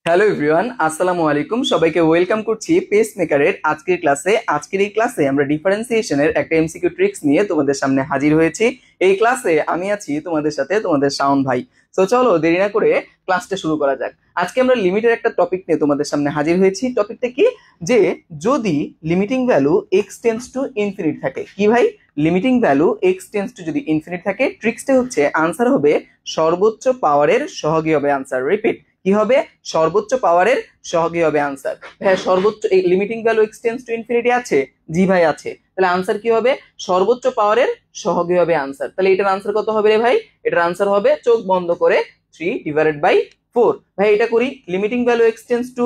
Hello everyone, আসসালামু আলাইকুম। সবাইকে ওয়েলকাম করছি পেসমেকারের আজকের ক্লাসে। আজকের এই ক্লাসে আমরা ডিফারেন্সিয়েশনের একটা এমসিকিউ ট্রিক্স নিয়ে তোমাদের সামনে হাজির হয়েছি। এই ক্লাসে আমি আছি তোমাদের সাথে, তোমাদের শাওন ভাই। তো চলো দেরি না করে ক্লাসটা শুরু করা যাক। আজকে আমরা লিমিটের একটা টপিক নিয়ে তোমাদের সামনে হাজির হয়েছি। টপিকটা কি, যে যদি limiting value x tends to infinite থাকে। কি ভাই? Limiting value x tends to যদি ইনফিনিট থাকে, ট্রিক্সটা হচ্ছে আনসার হবে সর্বোচ্চ পাওয়ারের সহগী হবে আনসার। রিপিট, কি হবে? সর্বোচ্চ পাওয়ারের সহগী হবে আনসার। হ্যাঁ, সর্বোচ্চ এই limiting value x tends to infinity আছে? জি ভাই আছে। তাহলে আনসার কি হবে? সর্বোচ্চ পাওয়ারের সহগী হবে আনসার। তাহলে এটার আনসার কত হবে রে ভাই? এটার আনসার হবে চোখ বন্ধ করে 3/4। ভাই এটা করি, limiting value x tends to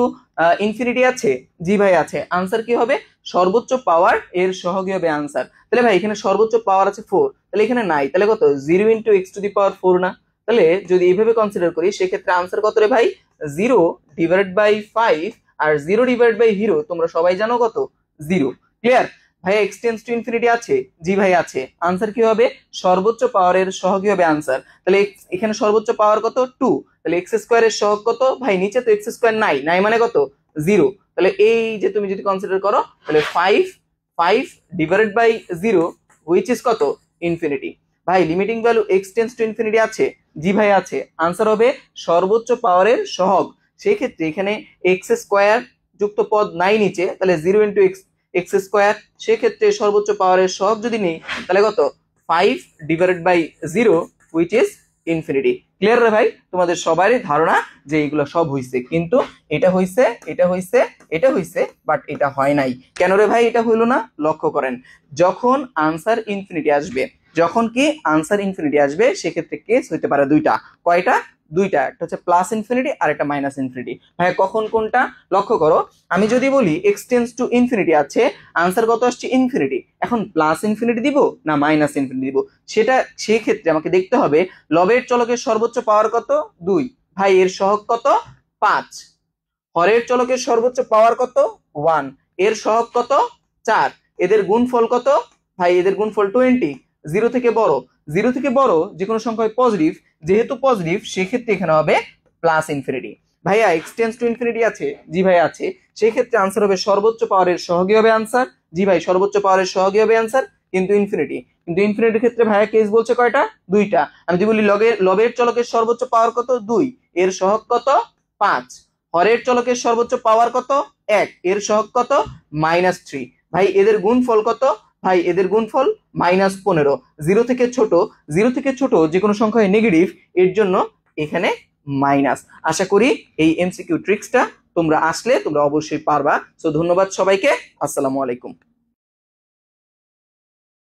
infinity আছে? জি ভাই আছে। আনসার কি হবে? সর্বোচ্চ পাওয়ার এর সহগী হবে আনসার। তাহলে ভাই এখানে সর্বোচ্চ পাওয়ার আছে 4, তাহলে এখানে নাই, তাহলে কত? 0 × x⁴ না? তাহলে যদি এইভাবে কনসিডার করি সেক্ষেত্রে আনসার কত রে ভাই? 0/5। আর 0/0 তোমরা সবাই জানো কত? 0। ক্লিয়ার? ভাই এক্স টেন্স টু ইনফিনিটি আছে? জি ভাই আছে। আনসার কি হবে? সর্বোচ্চ পাওয়ারের সহগী হবে আনসার। তাহলে এখানে সর্বোচ্চ পাওয়ার কত? 2। তাহলে x² এর সহগ কত? ভাই নিচে তো x² নাই, নাই মানে কত? 0। তাহলে এই যে তুমি যদি কনসিডার করো তাহলে 5/0 হুইচ ইজ কত? ইনফিনিটি। ভাই limiting value x tends to infinity আছে? জি ভাই আছে। আনসার হবে সর্বোচ্চ পাওয়ারের সহগ। সেই ক্ষেত্রে এখানে x² যুক্ত পদ নাই নিচে, তাহলে 0 × x²। সেক্ষেত্রে সর্বোচ্চ পাওয়ারের সহগ যদি নেই তাহলে কত? 5/0 হুইচ ইজ ইনফিনিটি। ক্লিয়ার রে ভাই? তোমাদের সবারই ধারণা যে এগুলো সব হইছে, কিন্তু এটা হইছে, এটা হইছে, এটা হইছে, বাট এটা হয় নাই। কেন রে ভাই এটা হইলো না? লক্ষ্য করেন, যখন আনসার ইনফিনিটি আসবে, যখন কি আনসার ইনফিনিটি আসবে সেক্ষেত্রে কেস হইতে পারে দুইটা। কয়টা? দুইটা। একটা হচ্ছে প্লাস ইনফিনিটি আর একটা মাইনাস ইনফিনিটি। ভাই কখন কোনটা? লক্ষ্য করো, আমি যদি বলি এক্স টেন্স টু ইনফিনিটি আছে, আনসার কত আসছে? ইনফিনিটি। এখন প্লাস ইনফিনিটি দিব না মাইনাস ইনফিনিটি দিব, সেটা সেই ক্ষেত্রে আমাকে দেখতে হবে লবের চলকের সর্বোচ্চ পাওয়ার কত? 2। ভাই এর সহগ কত? 5। হরের চলকের সর্বোচ্চ পাওয়ার কত? 1। এর সহগ কত? 4। এদের গুণফল কত? ভাই এদের গুণফল 20। 0 থেকে বড়, 0 থেকে বড় যে কোনো সংখ্যা পজিটিভ, যেহেতু পজিটিভ সেক্ষেত্রে এখানে হবে প্লাস ইনফিনিটি। ভাইয়া এক্স টেন্স টু ইনফিনিটি আছে? জি ভাই আছে। সেই ক্ষেত্রে আনসার হবে সর্বোচ্চ পাওয়ারের সহগী হবে আনসার। জি ভাই সর্বোচ্চ পাওয়ারের সহগী হবে আনসার, কিন্তু ইনফিনিটি। কিন্তু ইনফিনিটির ক্ষেত্রে ভাইয়া কেস বলছে কয়টা? দুইটা। আমি যদি বলি লবের চলকের সর্বোচ্চ পাওয়ার কত? 2। এর সহগ কত? 5। হরের চলকের সর্বোচ্চ পাওয়ার কত? 1। এর সহগ কত? -3। ভাই এদের গুণফল কত? ভাই এদের গুণফল -15। 0 থেকে ছোট, 0 থেকে ছোট যে কোনো সংখ্যা নেগেটিভ, এর জন্য এখানে মাইনাস। আশা করি এই এমসিকিউ ট্রিক্সটা তোমরা আসলে তোমরা অবশ্যই পারবা। সো ধন্যবাদ সবাইকে, আসসালামু আলাইকুম।